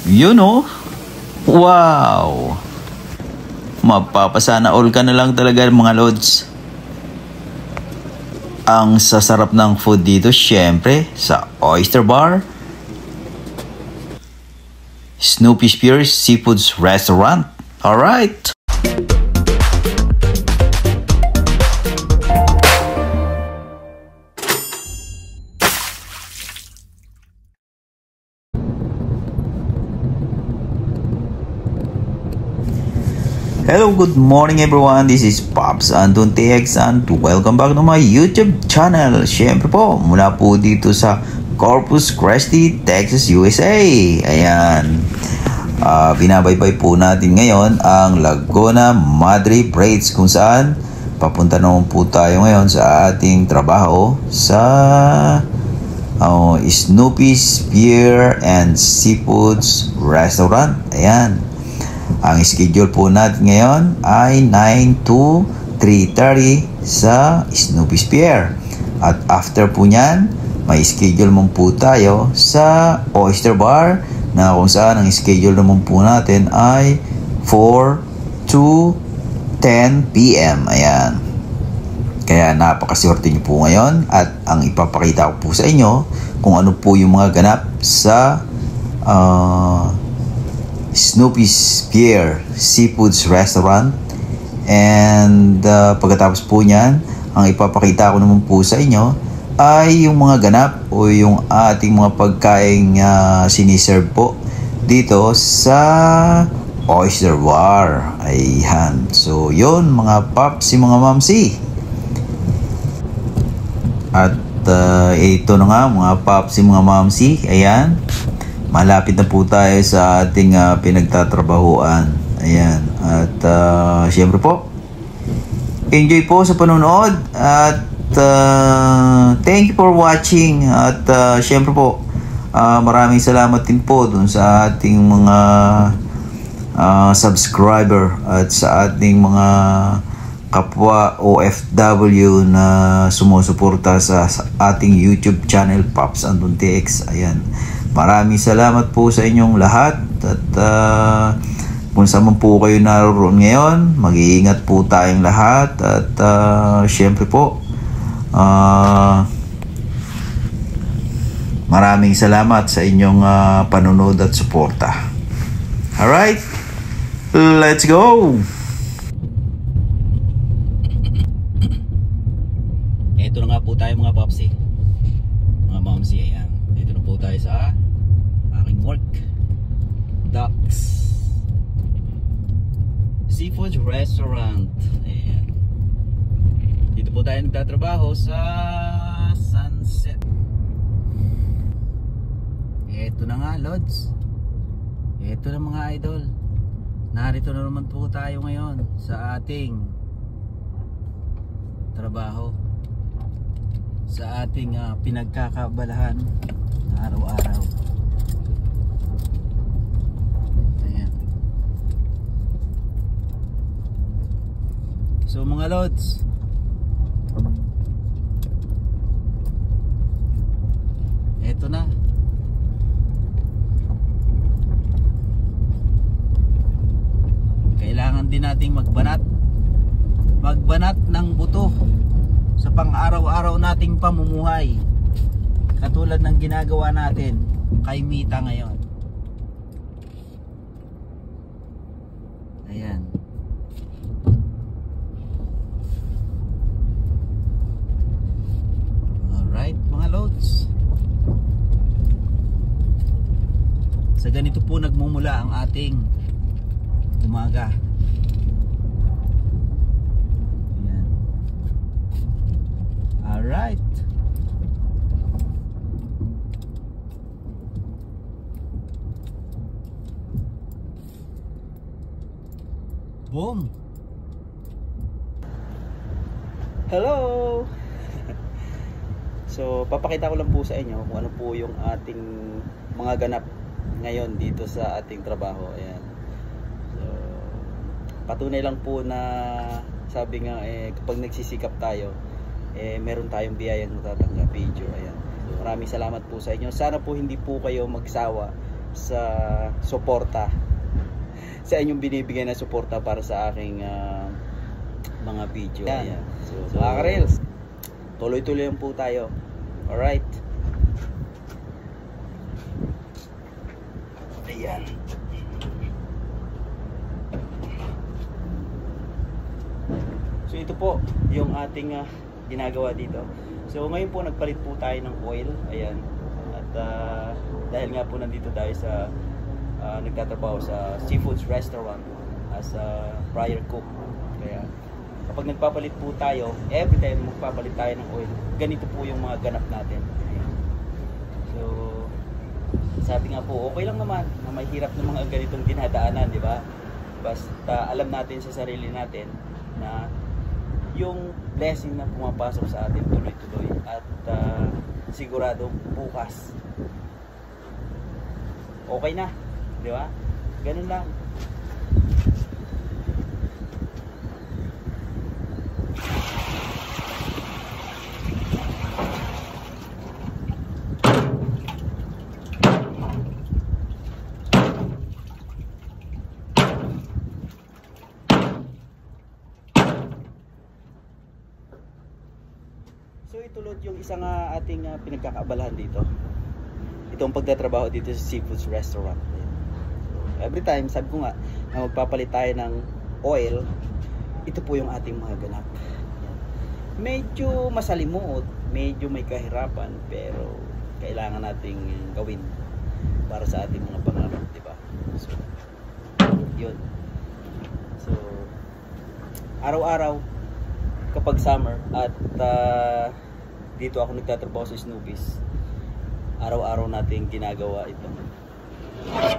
You know? Wow! Mapapasana all ka na lang talaga mga lods. Ang sasarap ng food dito, syempre, sa Oyster Bar, Snoopy Spears Seafoods Restaurant. Alright! Hello, good morning everyone. This is Pops Anton TX and welcome back to my YouTube channel. Siyempre po, mula po dito sa Corpus Christi, Texas, USA. Ayan. Binabaybay po natin ngayon ang Laguna Madre Braids kung saan papunta naman po tayo ngayon sa ating trabaho sa Snoopy Spear and Seafoods Restaurant. Ayan. Ang schedule po natin ngayon ay 9 to 3:30 sa Snoopy Spear. At after po nyan, may schedule naman po tayo sa Oyster Bar na kung saan ang schedule naman po natin ay 4 to 10 p.m. Ayan. Kaya napakaswerte nyo po ngayon at ang ipapakita ko po sa inyo kung ano po yung mga ganap sa Snoopy Spear Seafoods Restaurant. And pagkatapos po niyan, ang ipapakita ko naman po sa inyo ay yung mga ganap o yung ating mga pagkain siniserve po dito sa Oyster Bar. Ayan. So yun mga paps, mga mamsi. At ito na nga mga paps, mga mamsi. Ayan. Malapit na po tayo sa ating pinagtatrabahuan. Ayan. At syempre po, enjoy po sa panonood. At thank you for watching. At syempre po, maraming salamat din po dun sa ating mga subscriber at sa ating mga kapwa OFW na sumusuporta sa ating YouTube channel, Pops Anton TX. Ayan. Maraming salamat po sa inyong lahat at kung saan man po kayo naroon ngayon, mag-iingat po tayong lahat at syempre po maraming salamat sa inyong panonood at suporta. Alright, let's go! Ito na nga po tayo mga papsi, mga mamsi. Ayan. Dito na po tayo sa aking work, Ducks Seafood Restaurant. Ayan. Dito po tayo nagtatrabaho sa Sunset. Ito na nga lods, ito na mga idol, narito na naman po tayo ngayon sa ating trabaho, sa ating pinagkakabalahan araw-araw. Ayan. So mga lods, eto na. Kailangan din nating magbanat ng buto sa pang-araw-araw nating pamumuhay, katulad ng ginagawa natin kay Mita ngayon. Ayan. Alright mga loads, sa ganito po nagmumula ang ating umaga. Alright. Boom. Hello. So papakita ko lang po sa inyo kung ano po yung ating mga ganap ngayon dito sa ating trabaho. Ayan. So patunay lang po na sabi nga kapag nagsisikap tayo, meron tayong biyayang matatanggap. Video. Ayan. So, maraming salamat po sa inyo. Sana po hindi po kayo magsawa sa suporta, sa inyong binibigay na suporta para sa aking mga video. Ayan. So mga ka-reels, tuloy-tuloy lang po tayo. Alright. Ayan. So ito po yung ating ginagawa dito. So ngayon po nagpalit po tayo ng oil. Ayan. At dahil nga po nandito tayo sa nagtatrabaho sa Seafoods Restaurant as a fryer cook. Kaya kapag nagpapalit po tayo, every time magpapalit tayo ng oil, ganito po yung mga ganap natin. Ayan. So sabi nga po, okay lang naman na may hirap ng mga ganitong dinadaanan, di ba? Basta alam natin sa sarili natin na yung blessing na pumapasok sa atin tuloy-tuloy at sigurado bukas okay na, di ba? Ganun lang. So itulod yung isang ating pinagkakaabalahan dito. Itong pagtatrabaho dito sa Seafoods Restaurant. So, every time, sabi ko nga, na magpapalit tayo ng oil, ito po yung ating mga ganap. Medyo masalimuot, medyo may kahirapan, pero kailangan nating gawin para sa ating mga pangarap, di ba? So, yun. So, araw-araw, kapag summer at dito ako nagtatrabaho sa Snoopy's, araw-araw natin ginagawa ito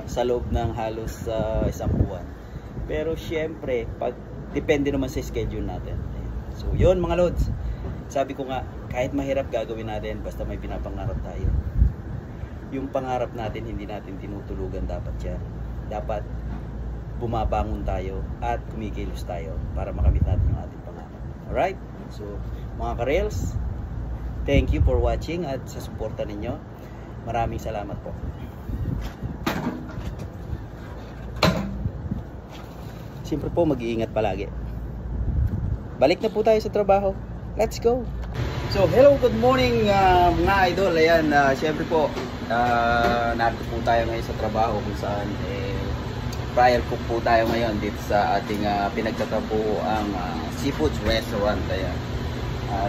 sa loob ng halos isang buwan. Pero syempre pag depende naman sa schedule natin. So yun mga lods, sabi ko nga kahit mahirap gagawin natin basta may pinapangarap tayo. Yung pangarap natin hindi natin tinutulugan, dapat yan. Dapat bumabangon tayo at kumikilos tayo para makamit natin yung ating pangarap. Alright? So, mga ka-reels, thank you for watching at sa suporta ninyo. Maraming salamat po. Siyempre po, mag-iingat palagi. Balik na po tayo sa trabaho. Let's go! So, hello, good morning mga idol. Ayan, siyempre po, narito po tayo ngayon sa trabaho kung saan fryer cook po tayo ngayon dito sa ating pinagtatapo ang Seafoods Restaurant. Ayan.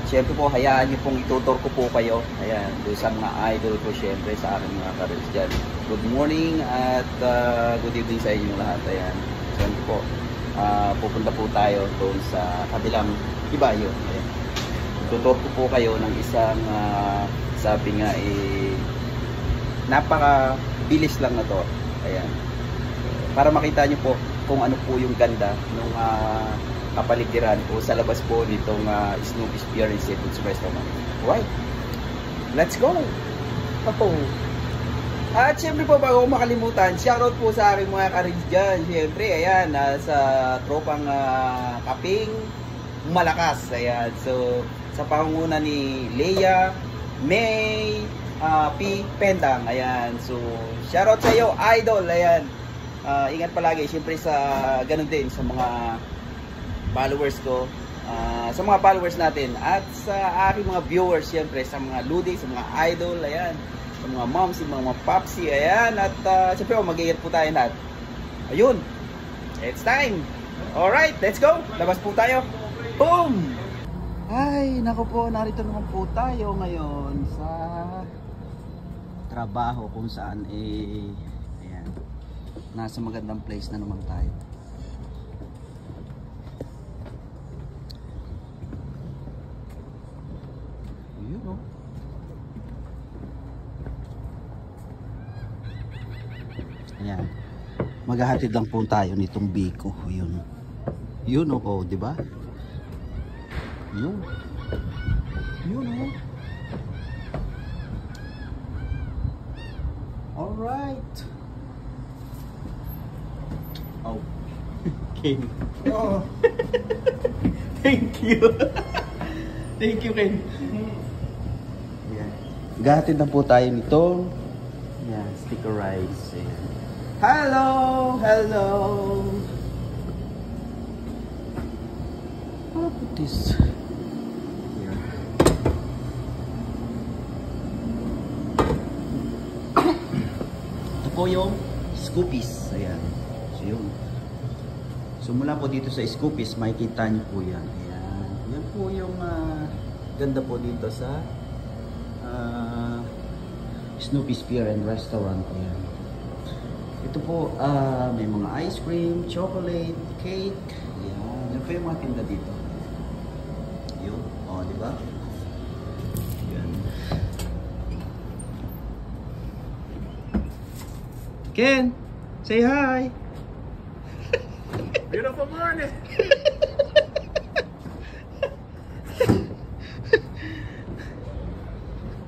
Siyempre po, hayaan nyo pong itutor ko po kayo. Ayan, doon sa mga idol ko siyempre sa aking mga ka-reels dyan. Good morning at good evening sa inyo lahat. Ayan. Siyempre po, pupunta po tayo doon sa kabilang ibayo. Ayan. Tutor ko po kayo ng isang sabi nga napaka bilis lang na to. Ayan. Para makita nyo po kung ano po yung ganda ng kapaligiran o sa labas po nitong Snoopy's Pier and Seafoods Restaurant. Alright, let's go! At syempre po, bago ko makalimutan, shoutout po sa aking mga ka-reels dyan. Syempre, ayan, sa tropang Kaping Malakas. Ayan, so sa pangunguna ni Leia, May, P. Pendang. Ayan, so shoutout sa iyo, idol. Ayan, ingat palagi syempre sa ganun din sa mga followers ko, sa mga followers natin at sa aking mga viewers syempre, sa mga ludi, sa mga idol, ayan, sa mga moms, sa mga popsi, ayan, at syempre mag-iingat po tayo lahat. Ayun, it's time. Alright, let's go, labas po tayo. Boom! Ay, naku po, narito naman po tayo ngayon sa trabaho kung saan ayan, nasa magandang place na naman tayo. Yun o. Ayan, maghahatid lang po tayo nitong biko. Yun. Yun o, di ba? Yun. Yun o. Alright. Oh. King. Oh. Thank you. Thank you, King. Ayan. Gahatid na po tayo nito Ayan, sticker rice. Ayan. Hello! Hello! I'll put this here. Ito po yung Scoopies. Ayan. So yun. So mula po dito sa Scoopies, makikita nyo po yan. Ayan. Yan po yung ganda po dito sa Snoopy's Pier and Restaurant. Ayan. Ito po, may mga ice cream, chocolate, cake. Ayan. Yan po yung mga tinda dito. Yun. O, diba? Ayan. Ken! Say hi! Beautiful morning!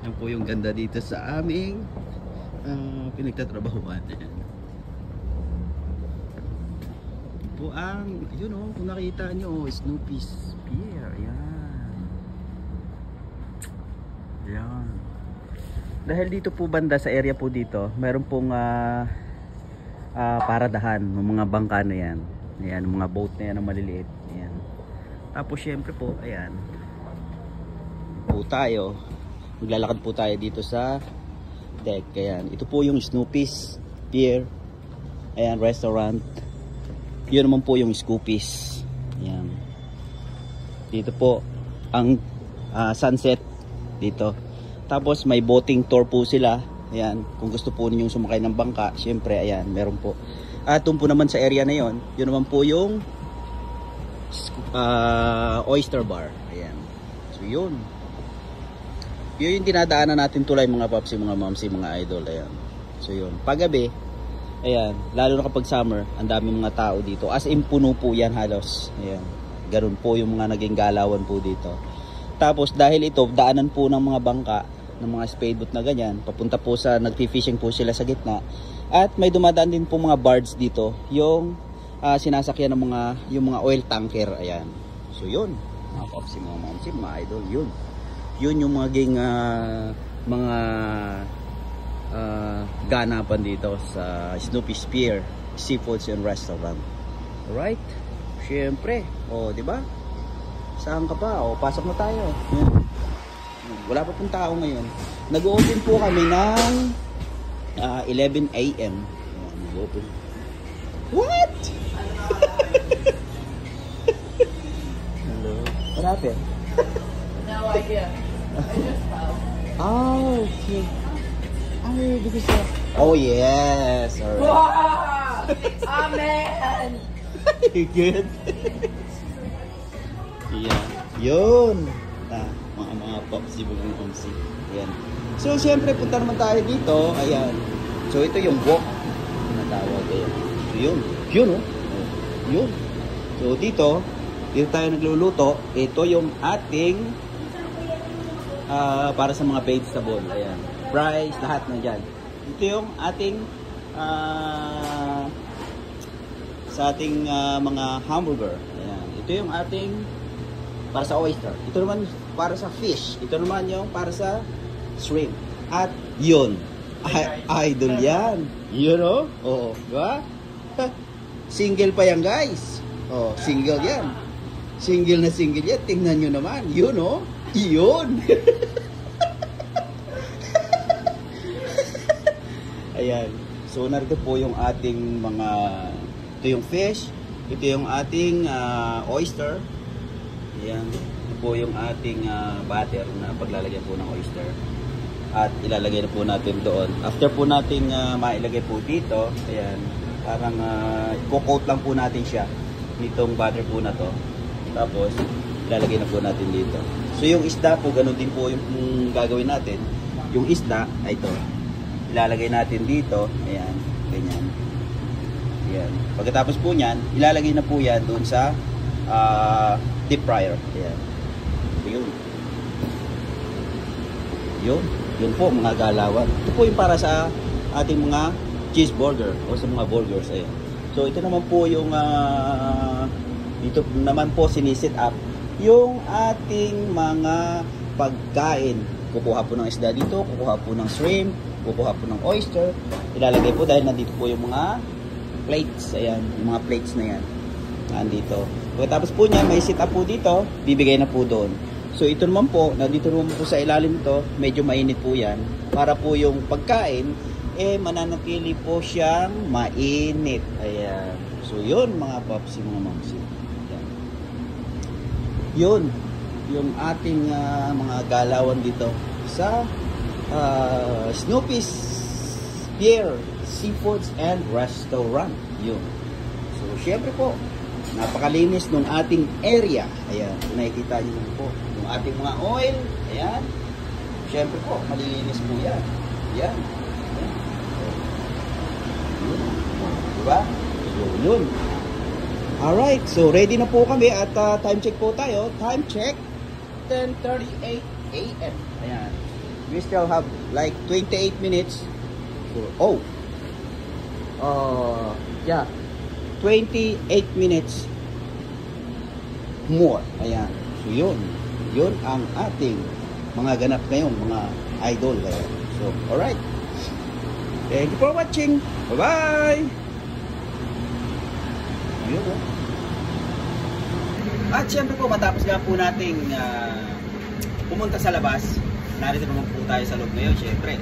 Yan po yung ganda dito sa aming pinagtatrabahuan. Yan po ang, yun o, kung nakita nyo, Snoopy's Pier. Yan. Yan. Dahil dito po banda sa area po dito, meron pong paradahan ng mga bangka na yan. Ayan, mga boat na yan na maliliit. Ayan. Tapos syempre po, ayan. Po tayo. Maglalakad po tayo dito sa deck. Ayan. Ito po yung Snoopy's Pier. Ayan, restaurant. Yun naman po yung Scoopies. Ayan. Dito po ang sunset dito. Tapos may boating tour po sila. Ayan, kung gusto po ninyong sumakay ng bangka, syempre ayan, meron po. At doon po naman sa area na yon, yun naman po yung oyster bar. Ayan. So yun. Yun yung dinadaanan natin tulay mga papsi, mga mamsi, mga idol. Ayan. So yun. Paggabi, ayan, lalo na kapag summer, ang daming mga tao dito. As in puno po yan halos. Ayan. Ganun po yung mga naging galawan po dito. Tapos dahil ito, daanan po ng mga bangka, ng mga speedboat na ganyan, papunta po sa, nagfi-fishing po sila sa gitna. At may dumadaan din po mga barge dito, yung sinasakyan ng mga, yung mga oil tanker. Ayan. So yun, mga popsi, mga mamsi, mga idol, yun. Yun yung maging mga ganapan dito sa Snoopy's Pier Seafoods and Restaurant. Alright? Syempre. O, di ba? Saan ka pa? O, pasok na tayo. Yan. Wala pa pong tao ngayon. Nag-open po kami ng 11 AM. Nag-open. What? Hello? What happened? No idea. I just fell. Oh, okay. Because oh yes. All right. Wow! Amen! Good. Yeah. Yun. Mga popsi, mga popsi. Ayan. So, siyempre, punta naman tayo dito. Ayan. So, ito yung wok. Natawag. Ayan. So, yun. Yun, oh. Yun. So, dito tayo nagluluto. Ito yung ating para sa mga vegetable. Ayan. Fries, lahat na dyan. Ito yung ating sa ating mga hamburger. Ayan. Ito yung ating para sa oyster. Ito naman para sa fish. Ito naman yung para sa shrimp. At yun. Idol yan. You know? Oo. Diba? Single pa yan, guys. Oh, single yan. Single na single yan. Tingnan nyo naman. Yun, oh. Yun. Ayan. So, narito po yung ating mga, ito yung fish, ito yung ating oyster. Ayan. Ito po yung ating batter na paglalagyan po ng oyster. At ilalagay na po natin doon. After po natin mailagay po dito, ayan, parang i-coat lang po natin siya nitong butter po na to. Tapos, ilalagay na po natin dito. So, yung isda po, ganun din po yung gagawin natin. Yung isda, ay ito. Ilalagay natin dito. Ayan, ganyan. Ayan. Pagkatapos po niyan, ilalagay na po yan doon sa deep fryer. Ayan. Yun. Yun. Yun po, mga galawan. Ito po yung para sa ating mga cheeseburger o sa mga burgers. Ayan. So, ito naman po yung dito naman po sinisit up yung ating mga pagkain. Kukuha po ng isda dito, kukuha po ng shrimp, kukuha po ng oyster, ilalagay po dahil nandito po yung mga plates. Ayan, yung mga plates na yan. Nandito. Pagkatapos po niya, may sit up po dito, bibigay na po doon. So ito naman po, nandito naman po sa ilalim ito, medyo mainit po yan. Para po yung pagkain, mananatili po siyang mainit. Ayan. So yun mga paps, mga mamsi. Ayan. Yun, yung ating mga galawan dito sa Snoopy's Pier Seafoods and Restaurant. Yun. So syempre po, napakalinis ng ating area. Ayan, nakikita nyo po. Yung ating mga oil, ayan. Siyempre po, malilinis po yan. Ayan. Diba? So, yun. Alright, so ready na po kami at time check po tayo. Time check, 10:38 a.m. Ayan. We still have like 28 minutes. So, yeah. 28 minutes more. Ayan. So, yun. Yun ang ating mga ganap ngayon, mga idol. Ayan. So, alright. Thank you for watching. Bye-bye! Ayun, oh. At syempre po, matapos nga po nating pumunta sa labas, narito naman po tayo sa loob ngayon, syempre.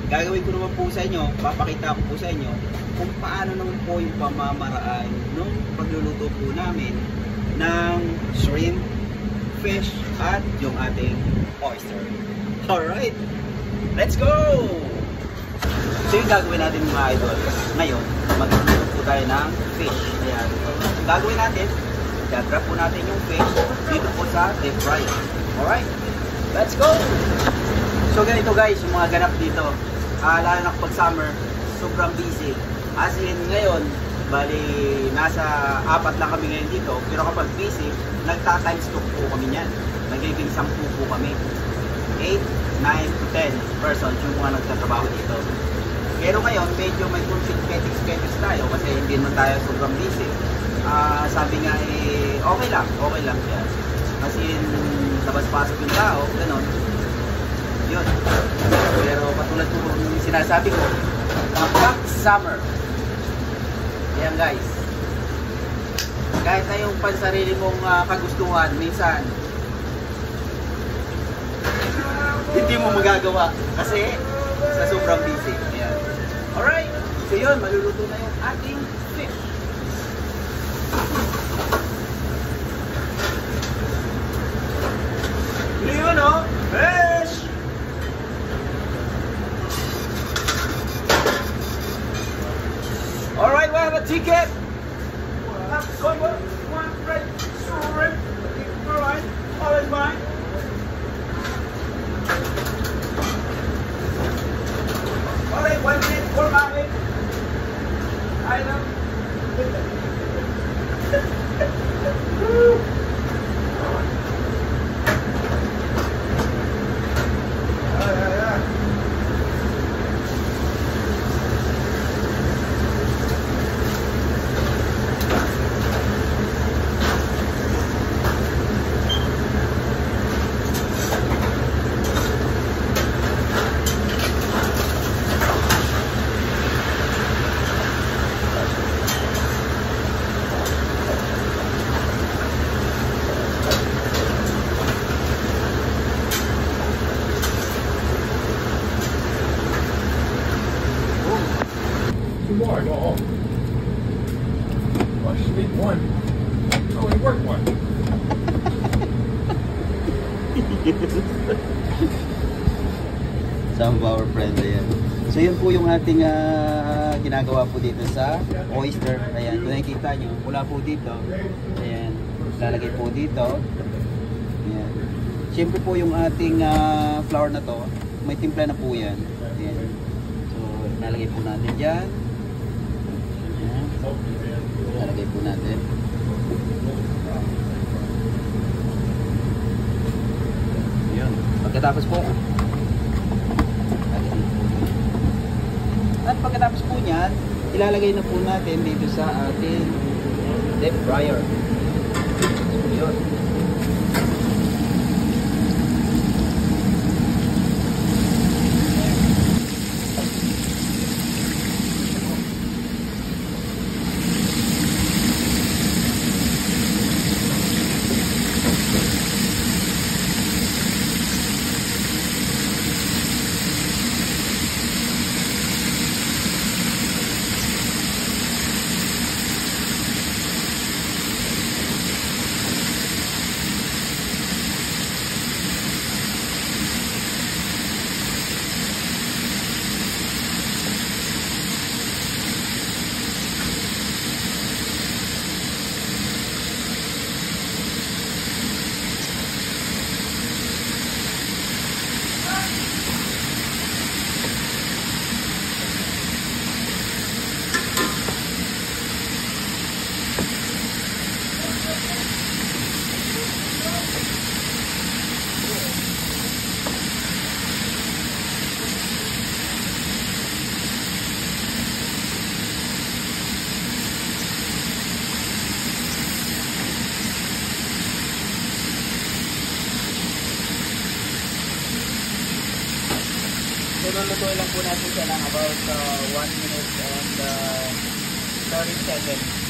Gagawin ko naman po sa inyo, papakita ko po sa inyo kung paano naman po yung pamamaraan ng pagluluto po namin ng shrimp, fish, at yung ating oyster. Alright, let's go! So yung gagawin natin mga idol, ngayon, magluluto po tayo ng fish. Ayan. Gagawin natin, gagrab po natin yung fish dito po sa deep fryer. Alright, let's go! So ganito guys, yung mga ganap dito, lalo na kapag summer, sobrang busy. As in ngayon, bali nasa 4 lang kami ngayon dito, pero kapag busy, nagta-times 2 po kami niyan. Nagiging 10 po kami. 8, 9, 10 persons yung mga nagtatrabaho dito. Pero ngayon, medyo may conflict tayo kasi hindi naman tayo sobrang busy. Sabi nga okay lang siya. Kasi labas-pasok yung tao, gano'n. Yun. Pero patulad po yung sinasabi ko, kapag summer, ayan guys, kahit na yung pansarili mong kagustuhan, minsan, hindi mo magagawa kasi sa sobrang busy. Ayan. Alright, so yun, maluluto na yung ating fish. Yun o, fish! Alright, we have a ticket. One red shrimp. Alright, all is mine. Alright, 1 minute for mommy. I know. More, go home. Well, I should eat one. I only work one. Some of our friends, ayan. So yun po yung ating ginagawa po dito sa oyster. Ayan, kung nakikita nyo, pula po dito. Ayan, lalagay po dito. Ayan. Siyempre po yung ating flour na to, may timpla na po yan. Ayan. So, lalagay po natin dyan. Ayan. Lalagay po natin. Ayan. Pagkatapos po, at pagkatapos po niyan, ilalagay na po natin dito sa ating deep fryer. So, yun. po natin siya ng about 1 minute and 30 seconds.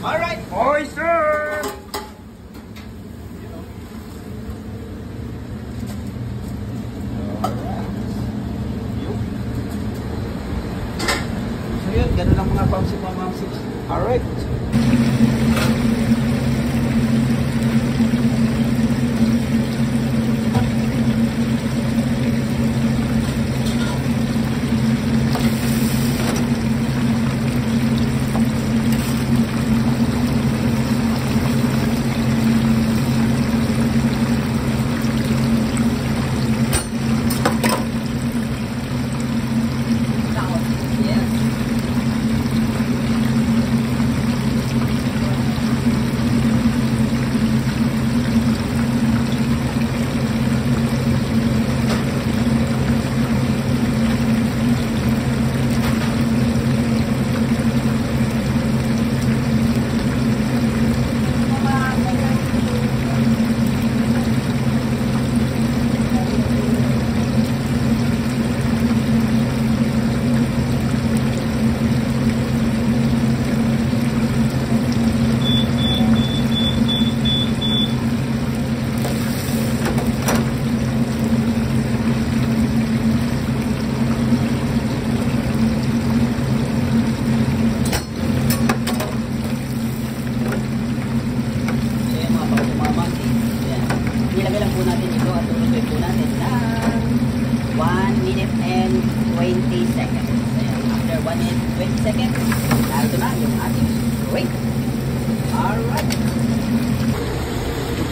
Alright, oyster! So yun, ganun lang mga pamsi mga mamsi. Alright.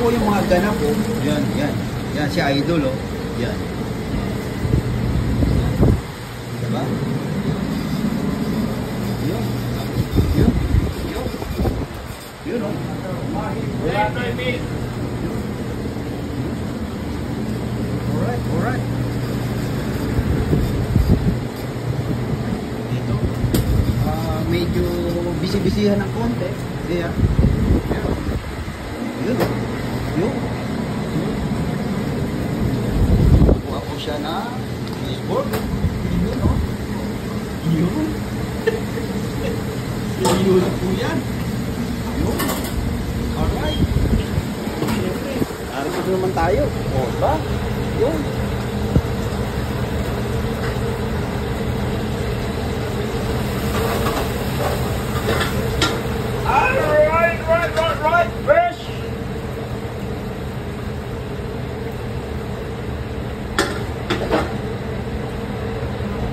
Po yung mga ganap po. Yan, yan. Yan si Idol oh. Yan. Diba? Yun. Yun. Yun. Yun oh. Alright, alright. Dito. Medyo busy-busyhan ng konti. Kaya. Yun. Yun. Kuha po siya na baseball. Yun, no? Yun. Yun po yan. Yun. Alright. Arito naman tayo. O, ba? Yun. Right. Fish.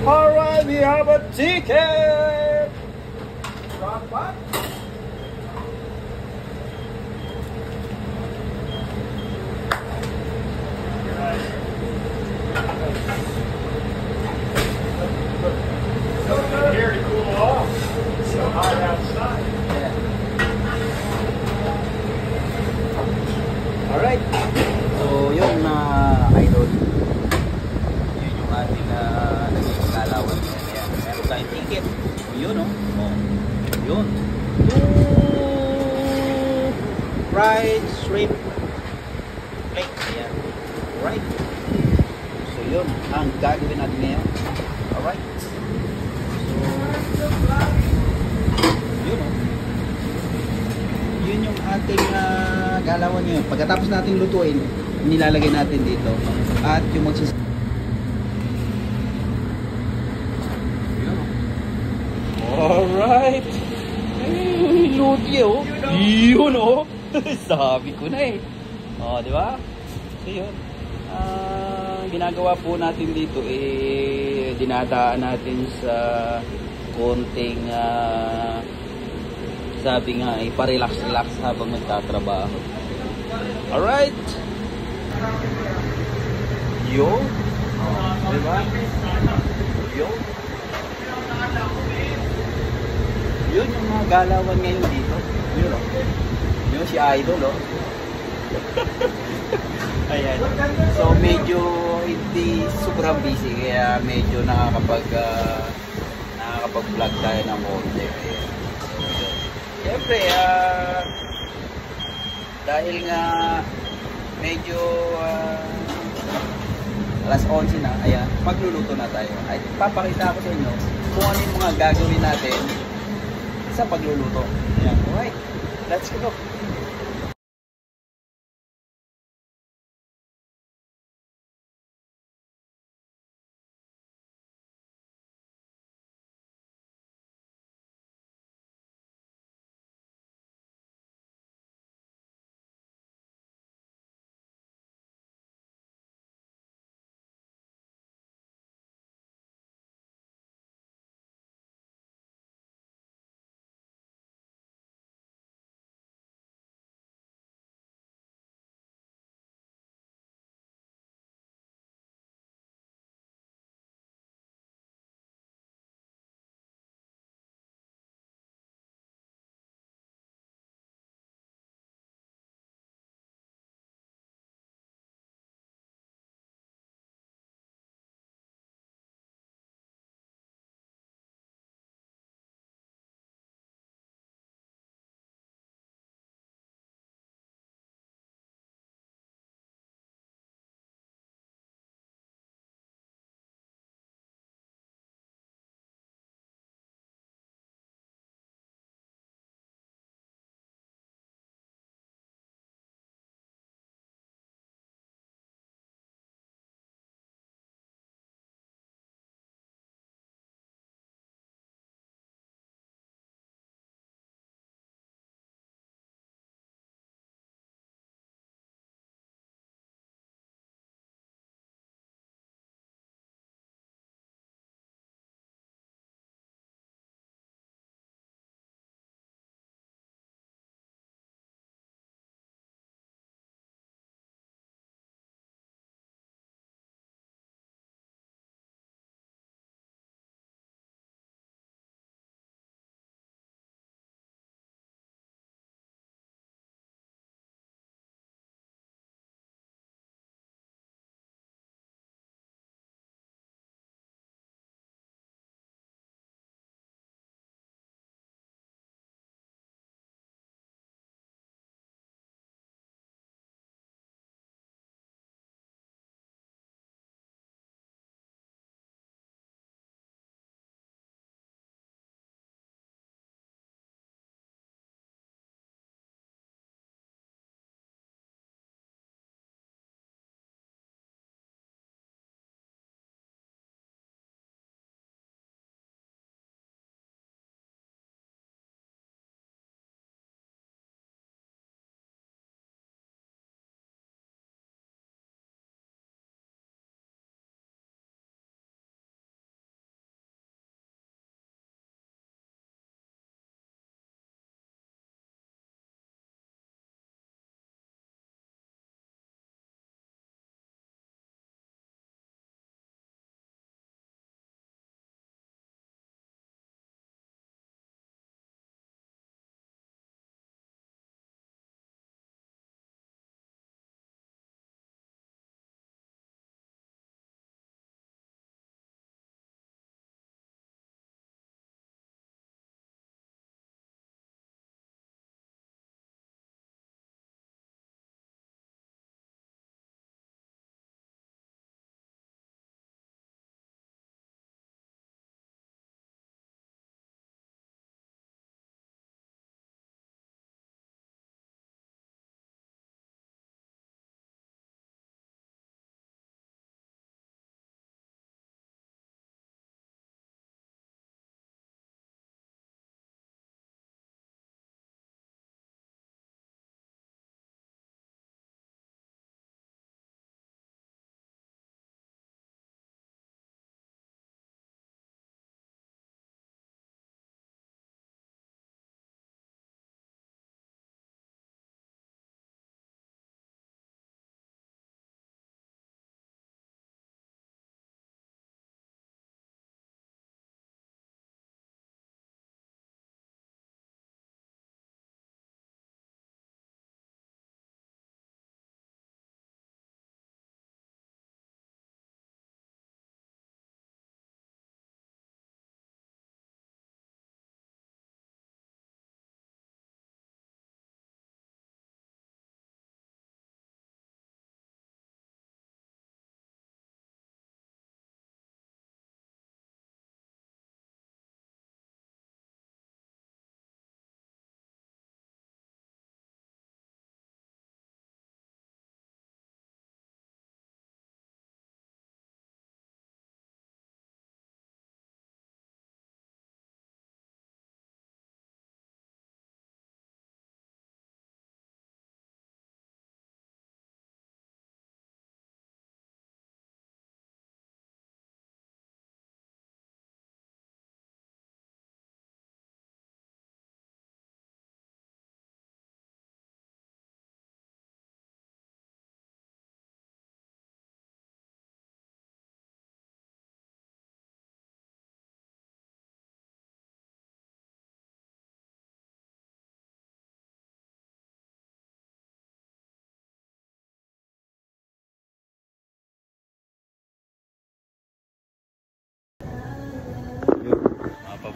Alright, we have a ticket! Drop back. Here to cool off. It's so hot outside. Alright. So, yun na idol. Yun yung ating naging kalawan. Ayan. Meron tayong ticket. So, yun o. Oh. Yun. 2 fried shrimp plate. Ayan. Alright. So, yun ang gagawin natin ngayon. Alright. So, yun o. Yun yung ating galawan ngayon. Pagkatapos natin lutuin, nilalagay natin dito. At yung magsis... Alright! Ay, luti oh! Yun oh! Sabi ko na eh. O, di ba? So yun. Ginagawa po natin dito eh, dinadaan natin sa konting sabi nga ay pa-relax-relax habang nagtatrabaho. Alright. Yo. Oh, diba? Yo. Yun yung mga galawan ngayon dito. Yun, oh. Yun si Idol, oh. Ayan. So medyo hindi sobrang busy kaya medyo nakakapag-vlog tayo ng konti. Siyempre, dahil nga medyo alas 11 na, ayan, magluluto na tayo. Ay, papakita ko sa inyo kung ano yung mga gagawin natin sa pagluluto. Ayan, alright, let's go.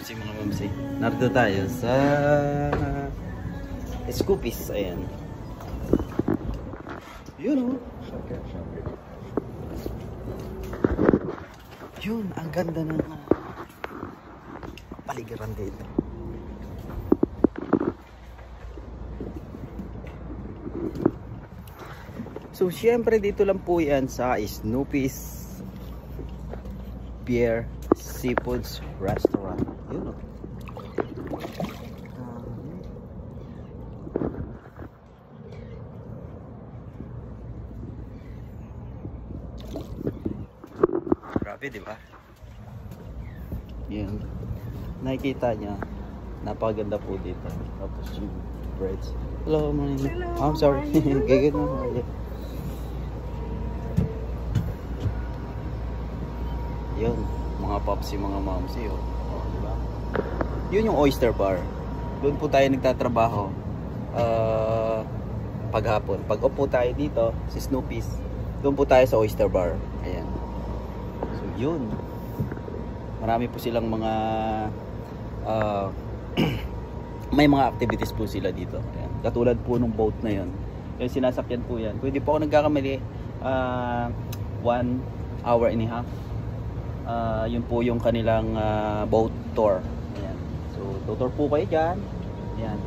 papsi, mga mamsi. Narito tayo sa Scoopies. Ayan. Yun, oh. Yun, ang ganda ng paligiran dito. So, syempre dito lang po yan sa Snoopy's Beer Seafoods Restaurant. Yun, oh. Grabe, di ba? Yun. Nakikita niya. Napakaganda po dito. Tapos yung breads. Hello, morning. Hello, I'm sorry. Gagawin mo. Yun, mga popsi, mga momsi, oh. Diba? Yun yung oyster bar. Doon po tayo nagtatrabaho paghapon. Pag upo tayo dito si Snoopy's, doon po tayo sa oyster bar. Ayan. So yun, marami po silang mga may mga activities po sila dito. Ayan. Katulad po nung boat na yun, yung sinasakyan po yan. Kung hindi po ako nagkakamali, 1 hour and a half. Yun po yung kanilang boat tour. Ayan. So tutor po kayo dyan. Ayan.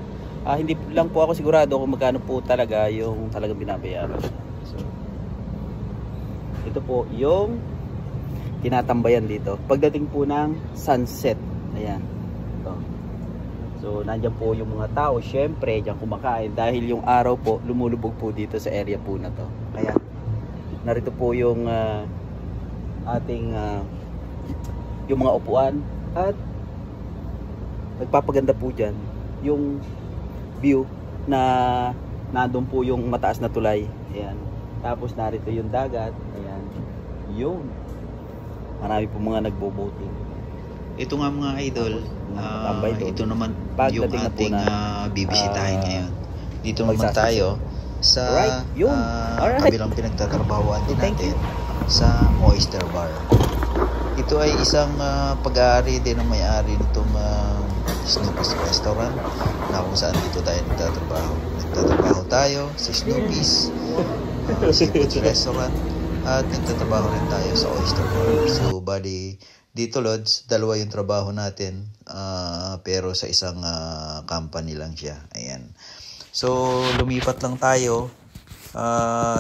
Hindi lang po ako sigurado kung magkano po talaga yung talagang binabayaran. So ito po yung tinatambayan dito pagdating po ng sunset. Ayan. Ito. So nandyan po yung mga tao, syempre dyan kumakain dahil yung araw po lumulubog po dito sa area po na to. Kaya narito po yung ating yung mga upuan at nagpapaganda po dyan yung view na nandun po yung mataas na tulay. Ayan. Tapos narito yung dagat. Ayan. Yun. Marami po mga nagbo-boating. Ito nga mga idol, ito naman yung Pagdating na po ating bibisitahin ngayon. Dito naman magsasasa. tayo sa Alright, yun. Alright. kabilang pinagtatrabahuan din Thank natin sa Oyster Bar. Ito ay isang pag-aari din ng may-ari nitong Snoopy's Restaurant na kung saan dito tayo nagtatrabaho. Nagtatrabaho tayo sa Snoopy's Seafoods Restaurant at nagtatrabaho rin tayo sa Oyster Bar. So, bali, dito Lods, dalawa yung trabaho natin pero sa isang company lang siya. Ayan. So, lumipat lang tayo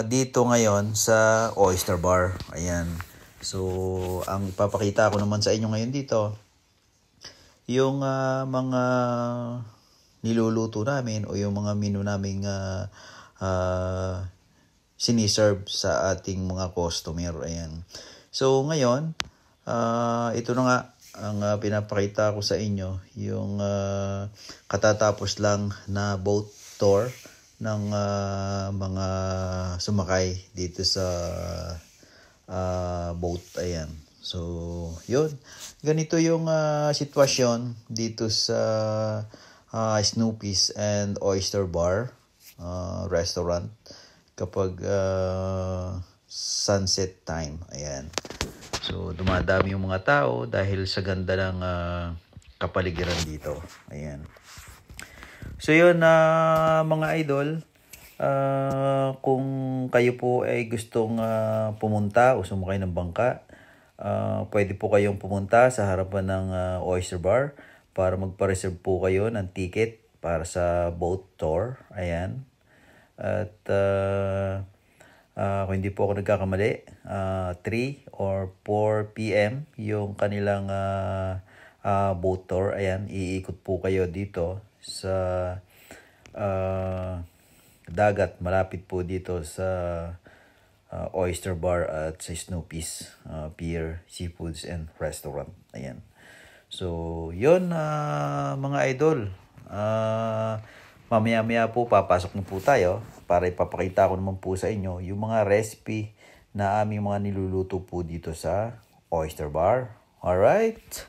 dito ngayon sa Oyster Bar. Ayan. So, ang ipapakita ko naman sa inyo ngayon dito, yung mga niluluto namin o yung mga menu naming siniserve sa ating mga customer. Ayan. So, ngayon, ito na nga ang pinapakita ko sa inyo, yung katatapos lang na boat tour ng mga sumakay dito sa boat. Ayan. So, yun. Ganito yung sitwasyon dito sa Snoopy's and Oyster Bar restaurant kapag sunset time. Ayan. So, dumadami yung mga tao dahil sa ganda ng kapaligiran dito. Ayan. So, yun mga idol. Kung kayo po ay gustong pumunta o sumakay ng bangka, pwede po kayong pumunta sa harapan ng Oyster Bar para magpa-reserve po kayo ng ticket para sa boat tour. Ayan. At kung hindi po ako nagkakamali, 3 or 4 p.m. yung kanilang boat tour. Ayan, iikot po kayo dito sa dagat, malapit po dito sa Oyster Bar at sa Snoopy's Beer Seafoods and Restaurant. Ayan. So, yun mga idol. Mamaya-maya po papasok na po tayo para ipapakita ko naman po sa inyo yung mga recipe na aming mga niluluto po dito sa Oyster Bar. Alright?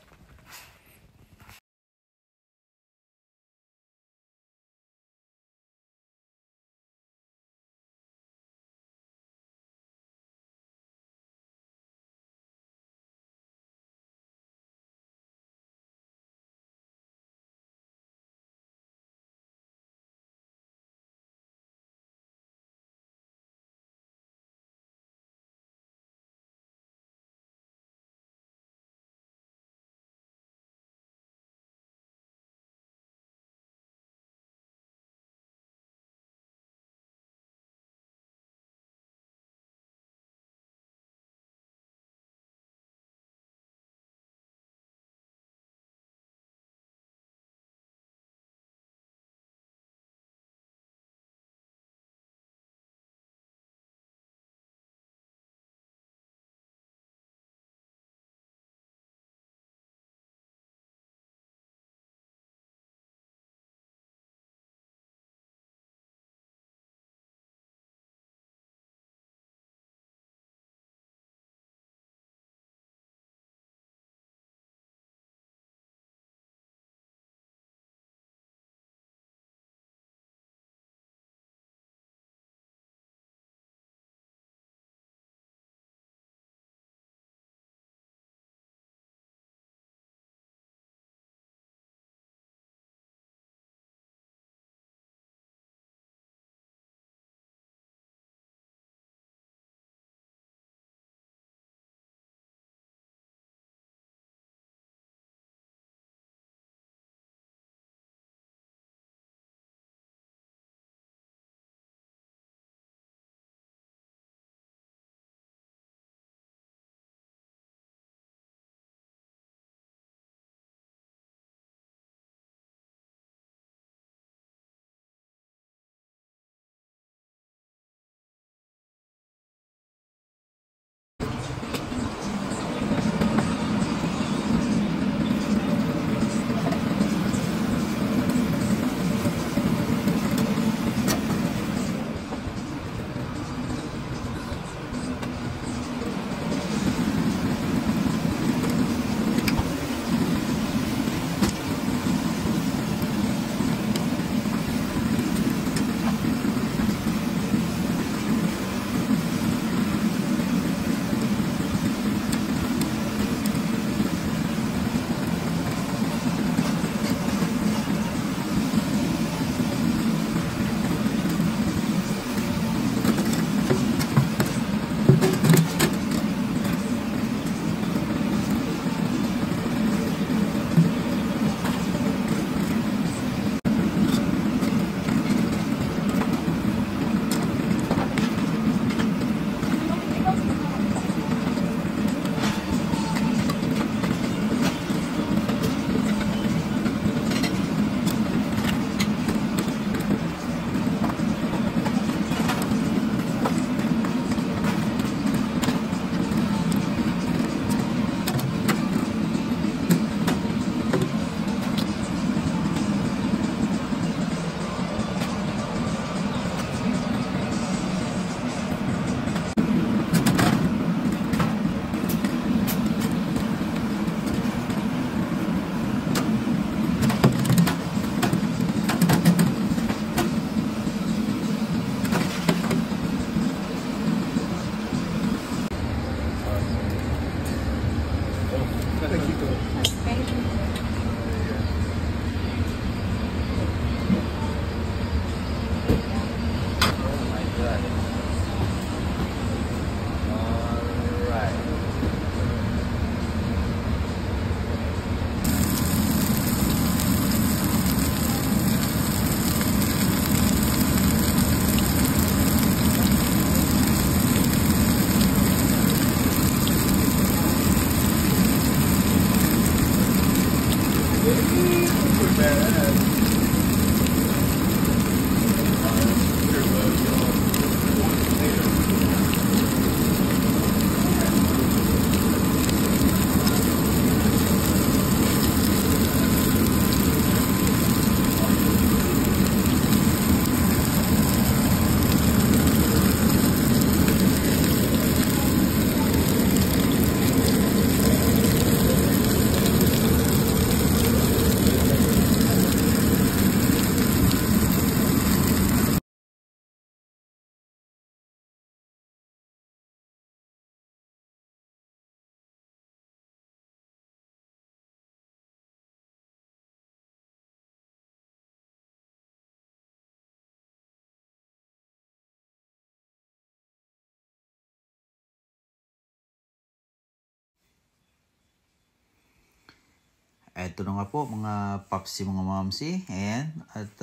Eto na nga po mga papsi, mga mamsi. Ayan. At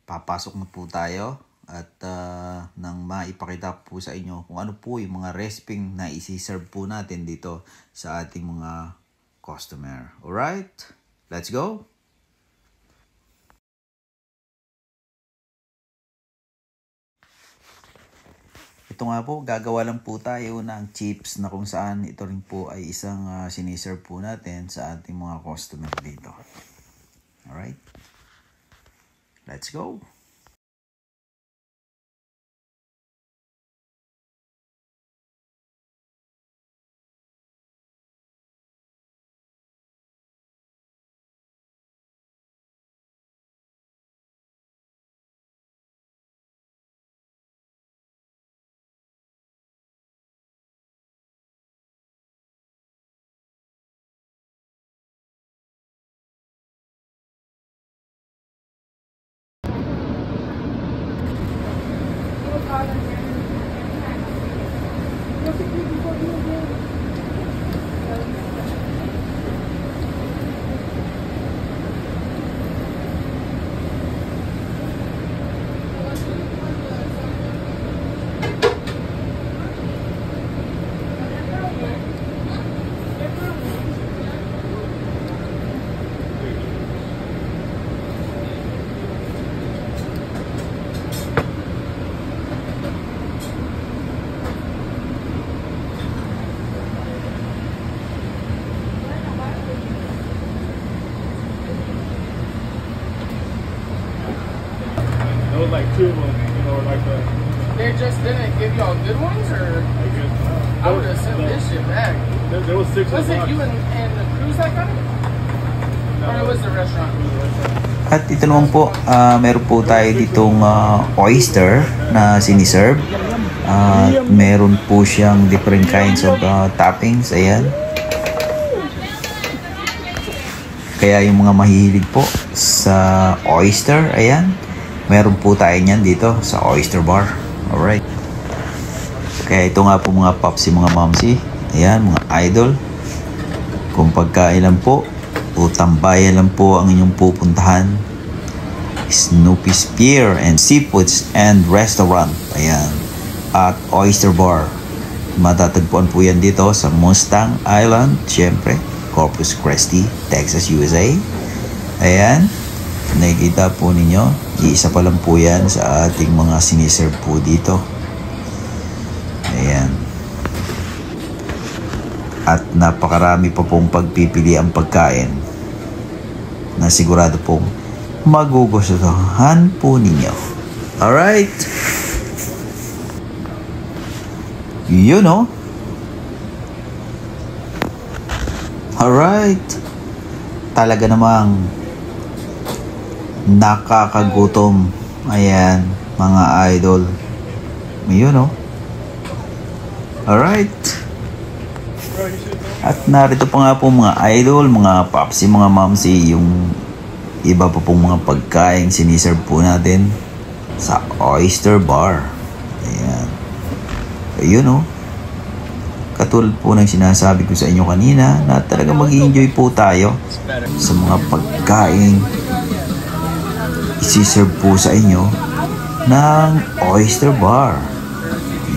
papasok na po tayo. At nang maipakita po sa inyo kung ano po yung mga recipe na isi-serve po natin dito sa ating mga customer. Alright? Let's go! Ito nga po, gagawa lang po tayo ng chips na kung saan ito rin po ay isang siniserve po natin sa ating mga customer dito. Alright? Let's go! There was like two of them, you know, like They just didn't give y'all good ones, or I guess. I would have sent this shit back. There was six. Was in it the you box. and the crews that got it? Or it was the restaurant? At ito naman po, meron po tayo ditong oyster na siniserve. Meron po siyang different kinds of toppings. Ayan. Kaya yung mga mahilig po sa oyster, ayan. Meron po tayo niyan dito sa oyster bar. Alright. Kaya ito nga po mga papsi, mga mamsi. Ayan, mga idol. Kung pagkailan po o tambayan lang po ang inyong pupuntahan, Snoopy's Pier and Seafoods and Restaurant. Ayan. At Oyster Bar. Matatagpuan po yan dito sa Mustang Island. Siyempre, Corpus Christi, Texas, USA. Ayan. Nakikita po ninyo. Iisa pa lang po yan sa ating mga siniserve po dito. Ayan. At napakarami pa pong pagpipili ang pagkain na sigurado pong magugustuhan po ninyo. Alright. You know. Alright. Talaga namang nakakagutom. Ayan, mga idol. You know. Alright. At narito pa nga po mga idol, mga papsi, mga mamsi, yung iba pa pong mga pagkain siniserve po natin sa Oyster Bar. Ayan. Ayun o. Katulad po ng sinasabi ko sa inyo kanina na talaga mag-enjoy po tayo sa mga pagkain isi-serve po sa inyo ng Oyster Bar.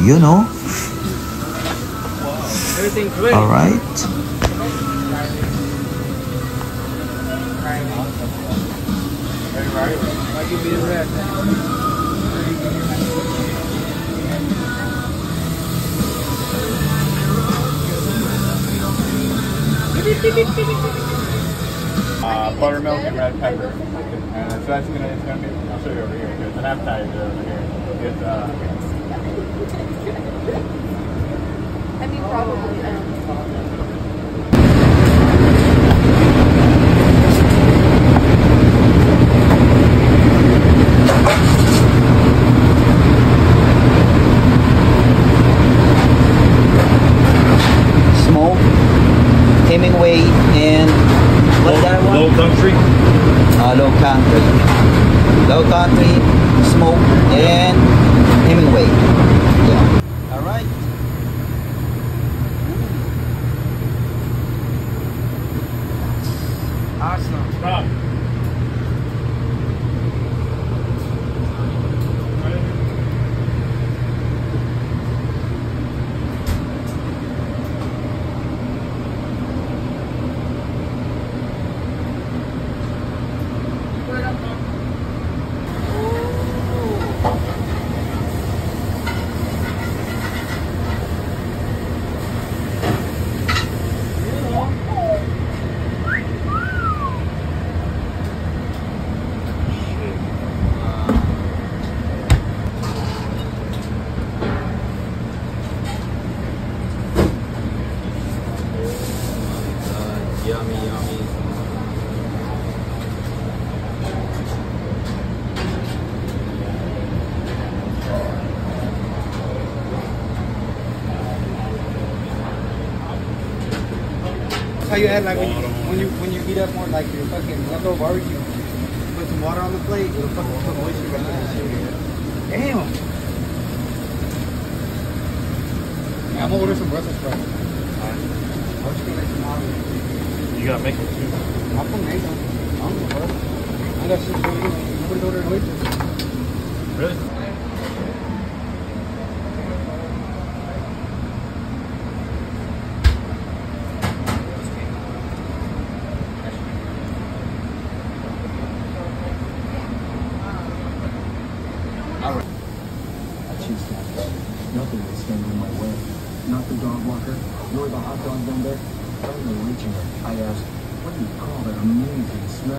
You know. Alright. Buttermilk and red pepper. And so it's gonna be, I'll show you over here. There's an appetizer over here. It's, I mean, probably. Smoke, Hemingway, and what's that one? Low Country. Low Country. Low Country, Smoke, and Hemingway. Yeah. Alright. you add like when you heat up more like your fucking leftover barbecue, put some water on the plate, it'll fucking put moisture back in the shit. Damn. Yeah, I'm gonna order some Brussels sprouts. I'll just get like tomorrow. You gotta make them too. I'll come make them. I'm gonna work. I got shit for you. Nobody's ordering waitress. Really? Nothing was standing in my way. Not the dog walker, nor the hot dog vendor. Finally reaching her, I asked, what do you call that amazing smell?